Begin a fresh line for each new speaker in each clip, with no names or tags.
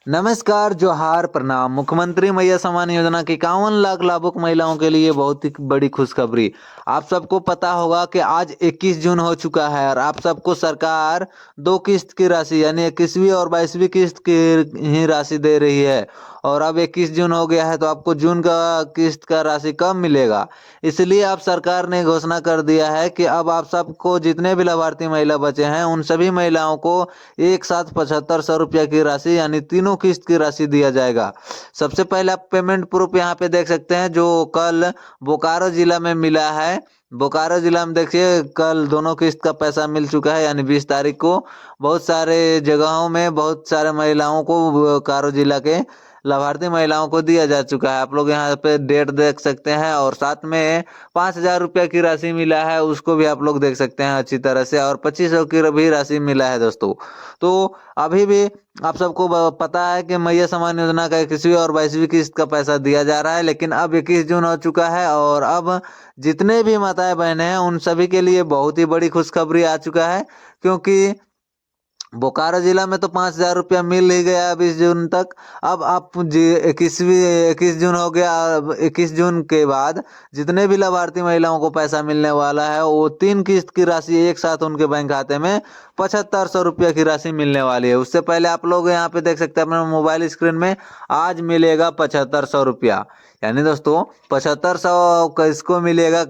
नमस्कार, जोहार, प्रणाम। मुख्यमंत्री मैया सम्मान योजना की 51 लाख लाभुक महिलाओं के लिए बहुत ही बड़ी खुशखबरी। आप सबको पता होगा कि आज 21 जून हो चुका है और आप सबको सरकार दो किस्त की राशि यानी 21वीं और 22वीं किस्त की ही राशि दे रही है। और अब 21 जून हो गया है तो आपको जून का किस्त का राशि कब मिलेगा? इसलिए अब सरकार ने घोषणा कर दिया है कि अब आप सबको जितने भी लाभार्थी महिला बचे हैं उन सभी महिलाओं को एक साथ 7500 रुपया की राशि यानी तीनों किस्त की राशि दिया जाएगा। सबसे पहले आप पेमेंट प्रूफ यहाँ पे देख सकते हैं जो कल बोकारो जिला में मिला है। बोकारो जिला में देखिए कल दोनों किस्त का पैसा मिल चुका है यानी 20 तारीख को। बहुत सारे जगहों में बहुत सारे महिलाओं को बोकारो जिला के लाभार्थी महिलाओं को दिया जा चुका है। आप लोग यहाँ पे डेट देख सकते हैं और साथ में 5000 रुपया की राशि मिला है उसको भी आप लोग देख सकते हैं अच्छी तरह से, और 2500 की भी राशि मिला है दोस्तों। तो अभी भी आप सबको पता है कि मैया सम्मान योजना का 21वीं और 22वीं किस्त का पैसा दिया जा रहा है, लेकिन अब 21 जून हो चुका है और अब जितने भी माताएं बहनें हैं उन सभी के लिए बहुत ही बड़ी खुशखबरी आ चुका है। क्योंकि बोकारो जिला में तो 5000 रुपया मिल ही गया 20 जून तक। अब आप 21 जून हो गया। अब 21 जून के बाद जितने भी लाभार्थी महिलाओं को पैसा मिलने वाला है वो 3 किस्त की राशि एक साथ उनके बैंक खाते में 7500 रुपया की राशि मिलने वाली है। उससे पहले आप लोग यहाँ पे देख सकते हैं अपने मोबाइल स्क्रीन में, आज मिलेगा 7500 रुपया। यानी दोस्तों 7500 किसको मिलेगा,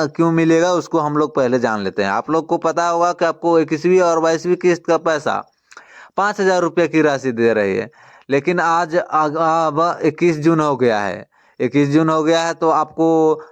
क्यों मिलेगा, उसको हम लोग पहले जान लेते हैं। आप लोग को पता होगा कि आपको 21वीं और 22वीं किस्त का पैसा 5000 रुपया की राशि दे रही है, लेकिन आज अब 21 जून हो गया है। 21 जून हो गया है तो आपको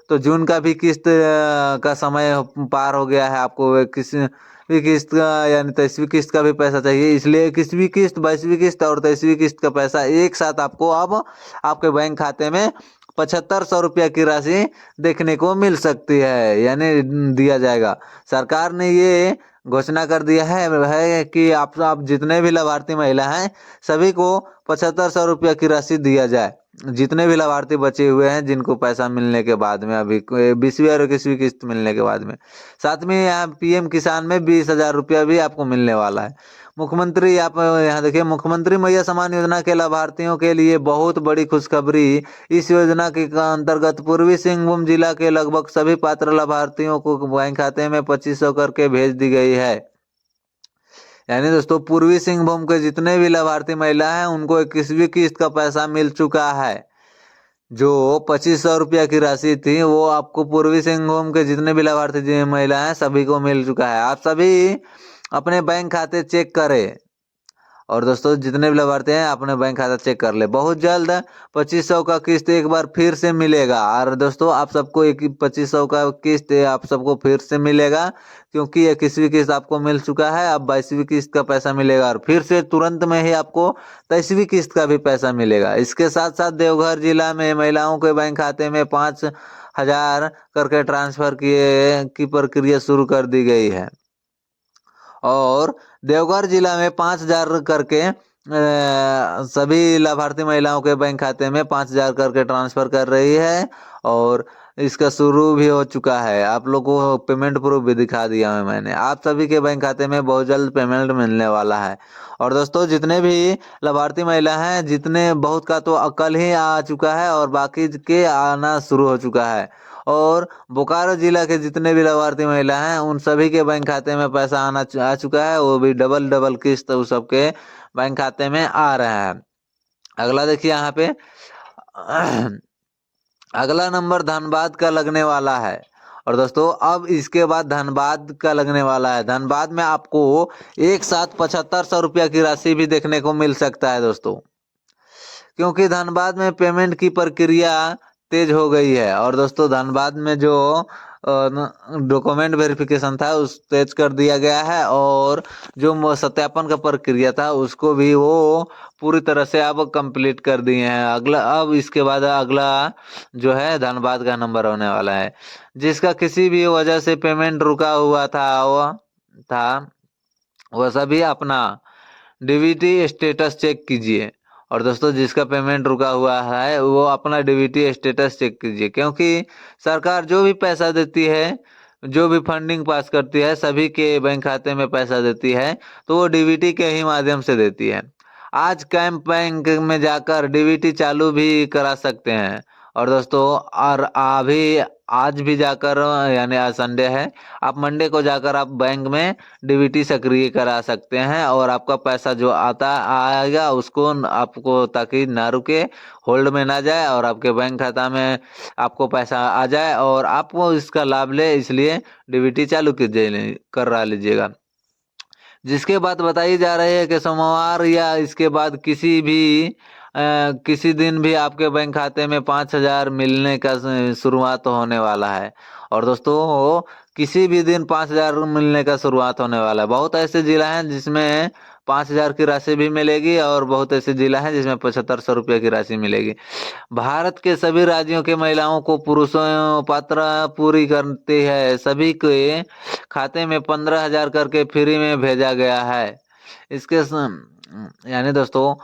तो जून का भी किस्त का समय पार हो गया है। आपको 21वीं किस्त का यानी 23वीं किस्त का भी पैसा चाहिए, इसलिए 21वीं किस्त, 22वीं किस्त और 23वीं किस्त का पैसा एक साथ आपको अब आपके बैंक खाते में 7500 रुपया की राशि देखने को मिल सकती है यानी दिया जाएगा। सरकार ने ये घोषणा कर दिया है कि आप जितने भी लाभार्थी महिला हैं सभी को 7500 रुपया की राशि दिया जाए। जितने भी लाभार्थी बचे हुए हैं जिनको पैसा मिलने के बाद में, अभी 20वीं और 21वीं किस्त मिलने के बाद में, साथ में यहाँ पीएम किसान में 20,000 रुपया भी आपको मिलने वाला है। मुख्यमंत्री, आप यहाँ देखिए, मुख्यमंत्री मैया सम्मान योजना के लाभार्थियों के लिए बहुत बड़ी खुशखबरी। इस योजना के अंतर्गत पूर्वी सिंहभूम जिला के लगभग सभी पात्र लाभार्थियों को बैंक खाते में 2500 करके भेज दी गई है। यानी दोस्तों पूर्वी सिंहभूम के जितने भी लाभार्थी महिला हैं उनको 21वीं किस्त का पैसा मिल चुका है। जो 2500 रुपया की राशि थी वो आपको पूर्वी सिंहभूम के जितने भी लाभार्थी महिला हैं सभी को मिल चुका है। आप सभी अपने बैंक खाते चेक करें और दोस्तों जितने भी लाभार्थी हैं अपने बैंक खाता चेक कर ले। बहुत जल्द 2500 का किस्त एक बार फिर से मिलेगा। और दोस्तों आप सबको एक 2500 का किस्त आप सबको फिर से मिलेगा, क्योंकि 21वीं किस्त आपको मिल चुका है। अब 22वीं किस्त का पैसा मिलेगा और फिर से तुरंत में ही आपको 23वीं किस्त का भी पैसा मिलेगा। इसके साथ साथ देवघर जिला में महिलाओं के बैंक खाते में 5000 करके ट्रांसफर किए की प्रक्रिया शुरू कर दी गई है और देवघर जिला में 5000 करके सभी लाभार्थी महिलाओं के बैंक खाते में 5000 करके ट्रांसफर कर रही है और इसका शुरू भी हो चुका है। आप लोगों को पेमेंट प्रूफ भी दिखा दिया है मैंने। आप सभी के बैंक खाते में बहुत जल्द पेमेंट मिलने वाला है। और दोस्तों जितने भी लाभार्थी महिला हैं, जितने बहुत का तो कल ही आ चुका है और बाकी के आना शुरू हो चुका है। और बोकारो जिला के जितने भी लाभार्थी महिला हैं उन सभी के बैंक खाते में पैसा आ चुका है, वो भी डबल डबल किस्त उस सबके बैंक खाते में आ रहा है। अगला देखिए यहाँ पे अगला नंबर धनबाद का लगने वाला है। और दोस्तों अब इसके बाद धनबाद का लगने वाला है। धनबाद में आपको एक साथ 7500 रुपया की राशि भी देखने को मिल सकता है दोस्तों, क्योंकि धनबाद में पेमेंट की प्रक्रिया तेज हो गई है। और दोस्तों धनबाद में जो डॉक्यूमेंट वेरिफिकेशन था उस तेज कर दिया गया है और जो सत्यापन का प्रक्रिया था उसको भी वो पूरी तरह से अब कंप्लीट कर दिए हैं। अगला अब इसके बाद अगला जो है धनबाद का नंबर होने वाला है। जिसका किसी भी वजह से पेमेंट रुका हुआ वह सभी अपना डीबीटी स्टेटस चेक कीजिए। और दोस्तों जिसका पेमेंट रुका हुआ है वो अपना डीबीटी स्टेटस चेक कीजिए, क्योंकि सरकार जो भी पैसा देती है, जो भी फंडिंग पास करती है, सभी के बैंक खाते में पैसा देती है तो वो डीबीटी के ही माध्यम से देती है। आज कैंप बैंक में जाकर डीबीटी चालू भी करा सकते हैं। और दोस्तों, और अभी आज भी जाकर, यानी आज संडे है, आप मंडे को जाकर आप बैंक में डीबीटी सक्रिय करा सकते हैं और आपका पैसा जो आता आएगा उसको आपको, ताकि ना रुके, होल्ड में ना जाए और आपके बैंक खाता में आपको पैसा आ जाए और आपको इसका लाभ ले, इसलिए डीबीटी चालू कीजिए, करा लीजिएगा। जिसके बाद बताई जा रही है कि सोमवार या इसके बाद किसी दिन भी आपके बैंक खाते में 5,000 मिलने का शुरुआत होने वाला है। और दोस्तों, किसी भी दिन 5,000 मिलने का शुरुआत होने वाला है। बहुत ऐसे जिला हैं जिसमें 5,000 की राशि भी मिलेगी और बहुत ऐसे जिला हैं जिसमें 7,500 रुपये की राशि मिलेगी। भारत के सभी राज्यों के महिलाओं को पुरुषों पात्र पूरी करती है, सभी के खाते में 15,000 करके फ्री में भेजा गया है। यानी दोस्तों,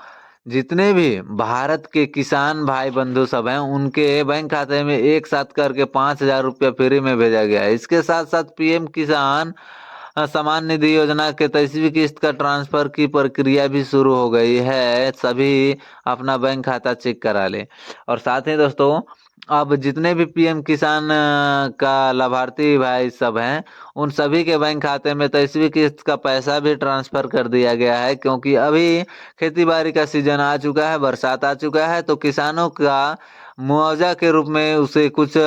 जितने भी भारत के किसान भाई बंधु सब हैं उनके बैंक खाते में एक साथ करके 5,000 रुपया फ्री में भेजा गया है। इसके साथ साथ पीएम किसान सम्मान निधि योजना के 23वीं किस्त का ट्रांसफर की प्रक्रिया भी शुरू हो गई है। सभी अपना बैंक खाता चेक करा ले। और साथ ही दोस्तों, अब जितने भी पीएम किसान का लाभार्थी भाई सब हैं उन सभी के बैंक खाते में 23वीं किस्त का पैसा भी ट्रांसफर कर दिया गया है, क्योंकि अभी खेती बाड़ी का सीजन आ चुका है, बरसात आ चुका है, तो किसानों का मुआवजा के रूप में उसे कुछ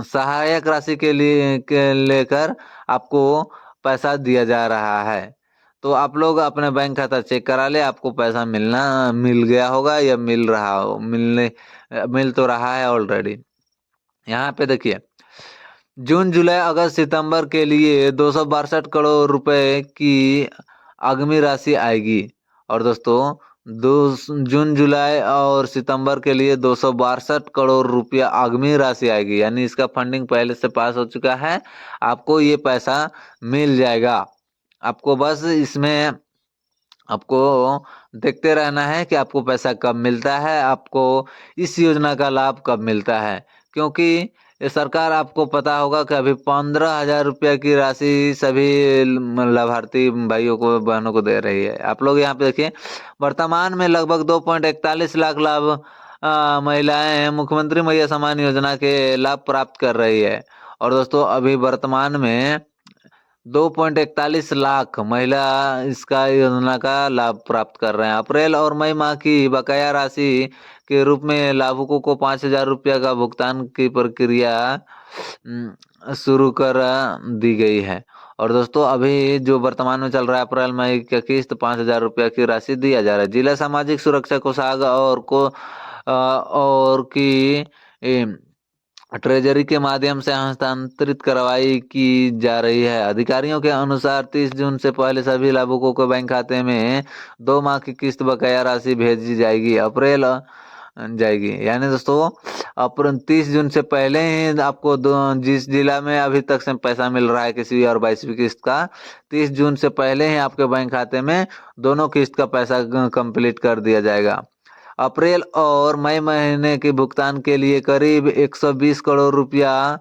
सहायक राशि के लेकर आपको पैसा दिया जा रहा है। तो आप लोग अपने बैंक खाता चेक करा ले, आपको पैसा मिल गया होगा या मिल तो रहा है ऑलरेडी। यहाँ पे देखिए, जून जुलाई अगस्त सितंबर के लिए 262 करोड़ रुपए की आगामी राशि आएगी। और दोस्तों, दो जून जुलाई और सितंबर के लिए 262 करोड़ रुपया आगामी राशि आएगी, यानी इसका फंडिंग पहले से पास हो चुका है। आपको ये पैसा मिल जाएगा। आपको बस इसमें आपको देखते रहना है कि आपको पैसा कब मिलता है, आपको इस योजना का लाभ कब मिलता है, क्योंकि ये सरकार, आपको पता होगा कि अभी 15,000 रुपया की राशि सभी लाभार्थी भाइयों को बहनों को दे रही है। आप लोग यहाँ पे देखिए, वर्तमान में लगभग 2.41 लाख महिलाएं मुख्यमंत्री मैया सम्मान योजना के लाभ प्राप्त कर रही है। और दोस्तों, अभी वर्तमान में 2.41 लाख महिला इसका योजना का लाभ प्राप्त कर रहे हैं। अप्रैल और मई माह की बकाया राशि के रूप में लाभुकों को 5,000 रुपया का भुगतान की प्रक्रिया शुरू कर दी गई है। और दोस्तों, अभी जो वर्तमान में चल रहा है, अप्रैल मई का किस्त 5,000 रुपया की राशि दिया जा रहा है। जिला सामाजिक सुरक्षा कोषांग और की ट्रेजरी के माध्यम से हस्तांतरित करवाई की जा रही है। अधिकारियों के अनुसार 30 जून से पहले सभी लाभुकों को बैंक खाते में 2 माह की किस्त बकाया राशि भेजी जाएगी। यानी दोस्तों, अप्रैल 30 जून से पहले ही आपको जिस जिला में अभी तक से पैसा मिल रहा है किसी और 22वीं किस्त का, 30 जून से पहले ही आपके बैंक खाते में दोनों किस्त का पैसा कंप्लीट कर दिया जाएगा। अप्रैल और मई महीने के भुगतान के लिए करीब 120 करोड़ रुपया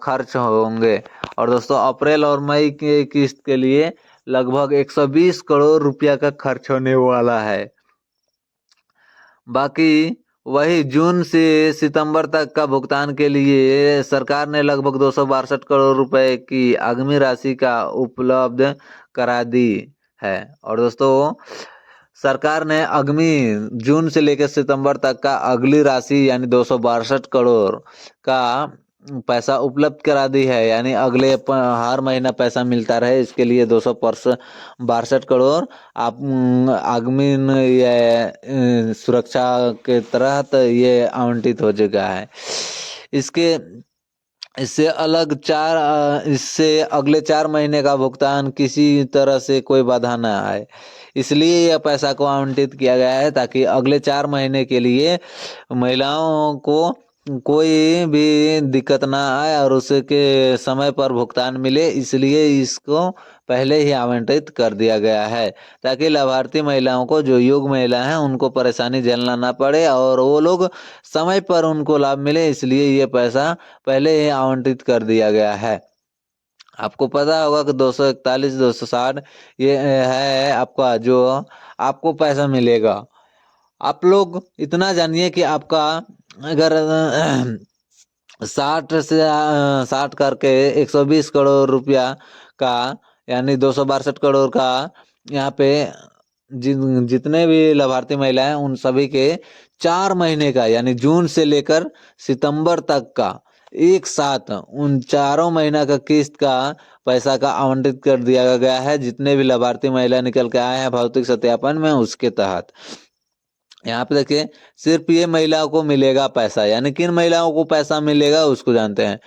खर्च होंगे। और दोस्तों, अप्रैल और मई के किस्त के लिए लगभग 120 करोड़ रुपया का खर्च होने वाला है। बाकी वही जून से सितंबर तक का भुगतान के लिए सरकार ने लगभग 262 करोड़ रुपए की आगामी राशि का उपलब्ध करा दी है। और दोस्तों, सरकार ने आगामी जून से लेकर सितंबर तक का अगली राशि यानी 262 करोड़ का पैसा उपलब्ध करा दी है, यानी अगले हर महीना पैसा मिलता रहे, इसके लिए 262 करोड़ आप आगामी ये सुरक्षा के तहत ये आवंटित हो चुका है। इससे अगले 4 महीने का भुगतान किसी तरह से कोई बाधा न आए, इसलिए यह पैसा को आवंटित किया गया है, ताकि अगले 4 महीने के लिए महिलाओं को कोई भी दिक्कत ना आए और उसके समय पर भुगतान मिले। इसलिए इसको पहले ही आवंटित कर दिया गया है, ताकि लाभार्थी महिलाओं को, जो योग्य महिला हैं, उनको परेशानी झेलना ना पड़े और वो लोग समय पर उनको लाभ मिले। इसलिए ये पैसा पहले ही आवंटित कर दिया गया है। आपको पता होगा कि 241 260 ये है आपका जो आपको पैसा मिलेगा। आप लोग इतना जानिए कि आपका अगर 60 करके 120 करोड़ रुपया का, यानी 262 करोड़ का यहाँ पे जितने भी लाभार्थी महिलाएं हैं उन सभी के 4 महीने का, यानी जून से लेकर सितंबर तक का एक साथ उन चारों महीना का किस्त का पैसा का आवंटित कर दिया गया है। जितने भी लाभार्थी महिला निकल के आए हैं भौतिक सत्यापन में, उसके तहत यहाँ पे देखिए सिर्फ ये महिलाओं को मिलेगा पैसा। यानी किन महिलाओं को पैसा मिलेगा उसको जानते हैं।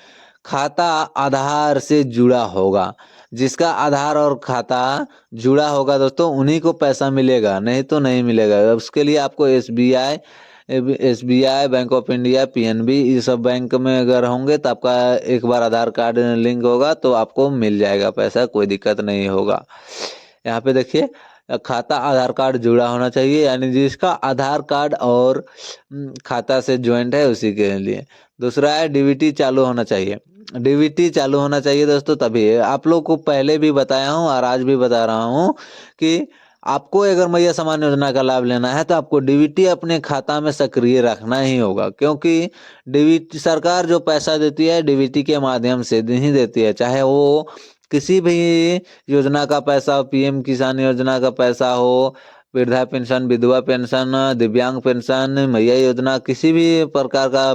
खाता आधार से जुड़ा होगा, जिसका आधार और खाता जुड़ा होगा दोस्तों उन्हीं को पैसा मिलेगा, नहीं तो नहीं मिलेगा। उसके लिए आपको SBI, bank of India, PNB, ये सब बैंक में अगर होंगे तो आपका एक बार आधार कार्ड लिंक होगा तो आपको मिल जाएगा पैसा, कोई दिक्कत नहीं होगा। यहाँ पे देखिए खाता आधार कार्ड जुड़ा होना चाहिए, यानी जिसका आधार कार्ड और खाता से ज्वाइंट है उसी के लिए। दूसरा है डीबीटी चालू होना चाहिए। डीबीटी चालू होना चाहिए दोस्तों तभी आप लोग को पहले भी बताया हूँ और आज भी बता रहा हूँ कि आपको अगर मैया समान योजना का लाभ लेना है तो आपको डीबीटी अपने खाता में सक्रिय रखना ही होगा, क्योंकि डीबीटी सरकार जो पैसा देती है डीबीटी के माध्यम से ही देती है। चाहे वो किसी भी योजना का पैसा, पीएम किसान योजना का पैसा हो, वृद्धा पेंशन, विधवा पेंशन, दिव्यांग पेंशन, मैया योजना, किसी भी प्रकार का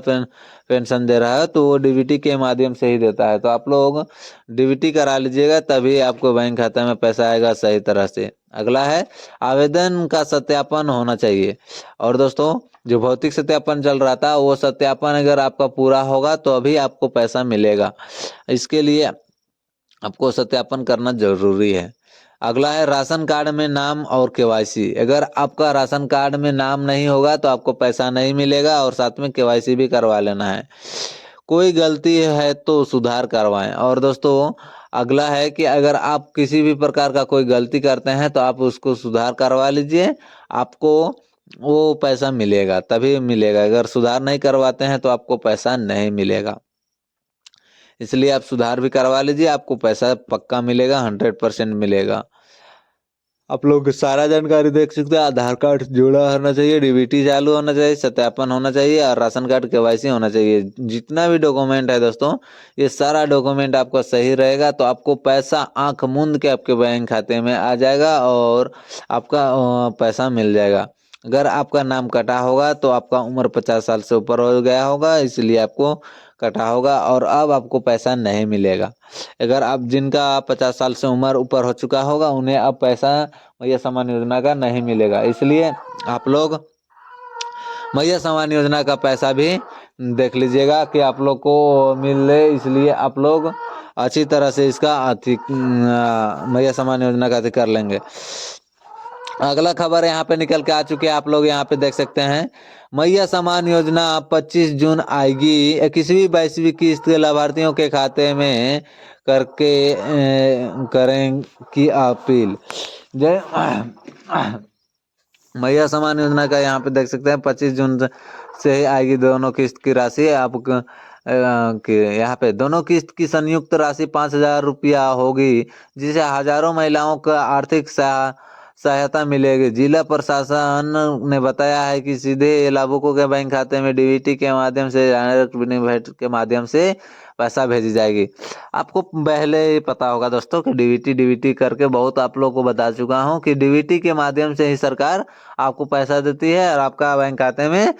पेंशन दे रहा है तो वो डीबीटी के माध्यम से ही देता है। तो आप लोग डीबीटी करा लीजिएगा तभी आपको बैंक खाते में पैसा आएगा सही तरह से। अगला है आवेदन का सत्यापन होना चाहिए। और दोस्तों जो भौतिक सत्यापन चल रहा था वो सत्यापन अगर आपका पूरा होगा तो अभी आपको पैसा मिलेगा। इसके लिए आपको सत्यापन करना जरूरी है। अगला है राशन कार्ड में नाम और केवाईसी। अगर आपका राशन कार्ड में नाम नहीं होगा तो आपको पैसा नहीं मिलेगा, और साथ में केवाईसी भी करवा लेना है। कोई गलती है तो सुधार करवाएं। और दोस्तों अगला है कि अगर आप किसी भी प्रकार का कोई गलती करते हैं तो आप उसको सुधार करवा लीजिए, आपको वो पैसा मिलेगा तभी मिलेगा। अगर सुधार नहीं करवाते हैं तो आपको पैसा नहीं मिलेगा, इसलिए आप सुधार भी करवा लीजिए, आपको पैसा पक्का मिलेगा, 100% मिलेगा। आप लोग सारा जानकारी देख सकते हैं। आधार कार्ड जुड़ा होना चाहिए, डीबीटी चालू होना चाहिए, सत्यापन होना चाहिए और राशन कार्ड केवाईसी होना चाहिए। जितना भी डॉक्यूमेंट है दोस्तों ये सारा डॉक्यूमेंट आपका सही रहेगा तो आपको पैसा आंख मूंद के आपके बैंक खाते में आ जाएगा और आपका पैसा मिल जाएगा। अगर आपका नाम कटा होगा तो आपका उम्र 50 साल से ऊपर हो गया होगा, इसलिए आपको कटा होगा और अब आपको पैसा नहीं मिलेगा। अगर आप जिनका 50 साल से उम्र ऊपर हो चुका होगा उन्हें अब पैसा मैया समान योजना का नहीं मिलेगा, इसलिए आप लोग मैया समान योजना का पैसा भी देख लीजिएगा कि आप लोग को मिले। इसलिए आप लोग अच्छी तरह से इसका मैया समान योजना का कर लेंगे। अगला खबर यहाँ पे निकल के आ चुके हैं, आप लोग यहाँ पे देख सकते हैं। मैया समान योजना 25 जून आएगी। 21वीं 22वीं किस्त के लाभार्थियों के खाते में करके करें की अपील। जय मैया समान योजना का यहाँ पे देख सकते हैं 25 जून से ही आएगी दोनों किस्त की राशि। आप यहाँ पे दोनों किस्त की संयुक्त राशि 5,000 रुपया होगी, जिसे हजारों महिलाओं का आर्थिक सहायता मिलेगी। जिला प्रशासन ने बताया है कि सीधे लाभुकों के बैंक खाते में डीबीटी के माध्यम से, डायरेक्ट बेनिफिट के माध्यम से पैसा भेजी जाएगी। आपको पहले ही पता होगा दोस्तों कि डीबीटी करके बहुत आप लोगों को बता चुका हूं कि डीबीटी के माध्यम से ही सरकार आपको पैसा देती है और आपका बैंक खाते में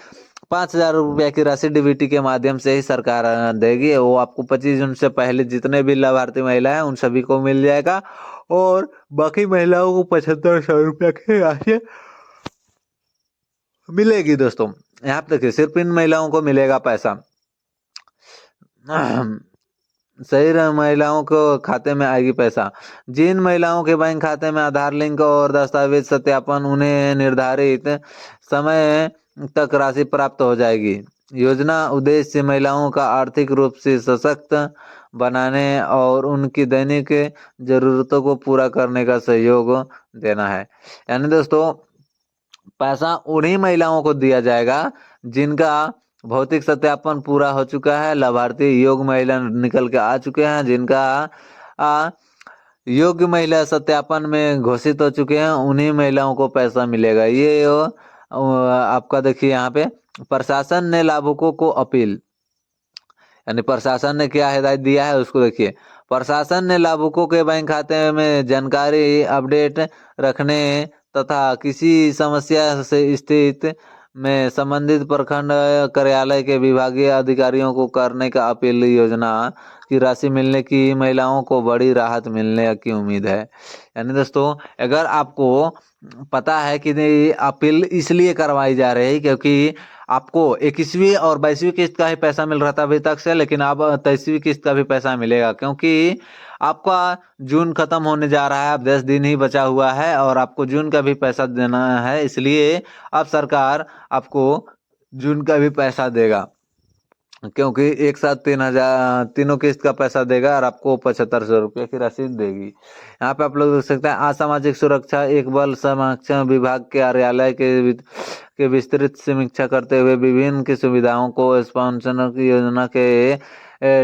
5,000 रुपया की राशि डीबीटी के माध्यम से ही सरकार देगी। वो आपको 25 जून से पहले जितने भी लाभार्थी महिला है उन सभी को मिल जाएगा और बाकी महिलाओं को 7500 रुपया की राशि मिलेगी। दोस्तों यहाँ पे देखिए सिर्फ इन महिलाओं को मिलेगा पैसा, सही महिलाओं को खाते में आएगी पैसा। जिन महिलाओं के बैंक खाते में आधार लिंक और दस्तावेज सत्यापन उन्हें निर्धारित समय तक राशि प्राप्त हो जाएगी। योजना उद्देश्य महिलाओं का आर्थिक रूप से सशक्त बनाने और उनकी दैनिक जरूरतों को पूरा करने का सहयोग देना है। यानी दोस्तों पैसा उन्हीं महिलाओं को दिया जाएगा जिनका भौतिक सत्यापन पूरा हो चुका है, लाभार्थी योग्य महिला निकल के आ चुके हैं, जिनका योग्य महिला सत्यापन में घोषित हो चुके हैं, उन्हीं महिलाओं को पैसा मिलेगा। ये आपका देखिए यहाँ पे प्रशासन ने लाभुकों को अपील, यानी प्रशासन ने क्या हिदायत दिया है उसको देखिए। प्रशासन ने लाभुकों के बैंक खाते में जानकारी अपडेट रखने तथा किसी समस्या से स्थित में संबंधित प्रखंड कार्यालय के विभागीय अधिकारियों को करने का अपील योजना की राशि मिलने की महिलाओं को बड़ी राहत मिलने की उम्मीद है। यानी दोस्तों अगर आपको पता है कि अपील इसलिए करवाई जा रही है क्योंकि आपको 21वीं और 22वीं किस्त का ही पैसा मिल रहा था अभी तक से, लेकिन अब 23वीं किस्त का भी पैसा मिलेगा क्योंकि आपका जून खत्म होने जा रहा है, अब 10 दिन ही बचा हुआ है और आपको जून का भी पैसा देना है, इसलिए अब सरकार आपको जून का भी पैसा देगा क्योंकि एक साथ 3,000 तीनों किस्त का पैसा देगा और आपको 7,500 रुपये की राशि देगी। यहाँ पे आप लोग देख सकते हैं असामाजिक सुरक्षा एक बल संरक्षण विभाग के कार्यालय के विस्तृत समीक्षा करते हुए विभिन्न की सुविधाओं को स्पॉन्सर की योजना के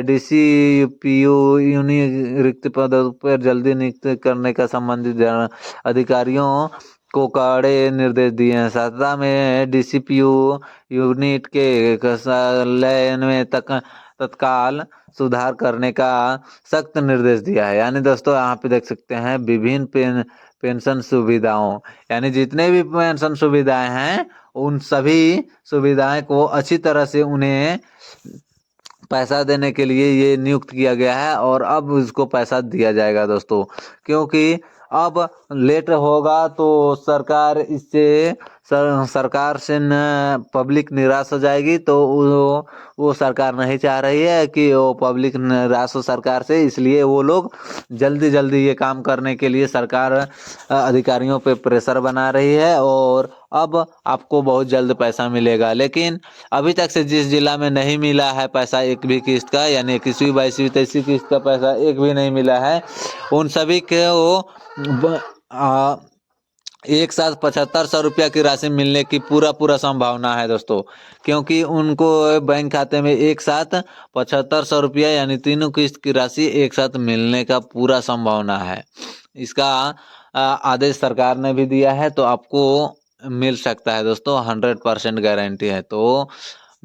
DCPU रिक्त पदों पर जल्दी नियुक्त करने का संबंधित अधिकारियों को कड़े निर्देश दिए हैं। सतता में DCPU यूनिट के कार्यालय में तत्काल सुधार करने का सख्त निर्देश दिया है। यानी दोस्तों यहाँ पे देख सकते हैं विभिन्न पेंशन सुविधाओं, यानी जितने भी पेंशन सुविधाएं हैं उन सभी सुविधाएं को अच्छी तरह से उन्हें पैसा देने के लिए ये नियुक्त किया गया है और अब उसको पैसा दिया जाएगा दोस्तों, क्योंकि अब लेट होगा तो सरकार से पब्लिक निराश हो जाएगी। तो वो सरकार नहीं चाह रही है कि वो पब्लिक निराश हो सरकार से, इसलिए वो लोग जल्दी जल्दी ये काम करने के लिए सरकार अधिकारियों पे प्रेशर बना रही है और अब आपको बहुत जल्द पैसा मिलेगा। लेकिन अभी तक से जिस जिला में नहीं मिला है पैसा एक भी किस्त का, यानी 21वीं 22वीं 23वीं किस्त का पैसा एक भी नहीं मिला है, उन सभी को एक साथ 7,500 रुपया की राशि मिलने की पूरा संभावना है दोस्तों, क्योंकि उनको बैंक खाते में एक साथ 7,500 रुपया यानी तीनों किस्त की राशि एक साथ मिलने का पूरा संभावना है। इसका आदेश सरकार ने भी दिया है, तो आपको मिल सकता है दोस्तों, 100% गारंटी है। तो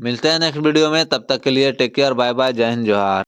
मिलते हैं नेक्स्ट वीडियो में, तब तक के लिए टेक केयर, बाय बाय, जय हिंद, जोहार।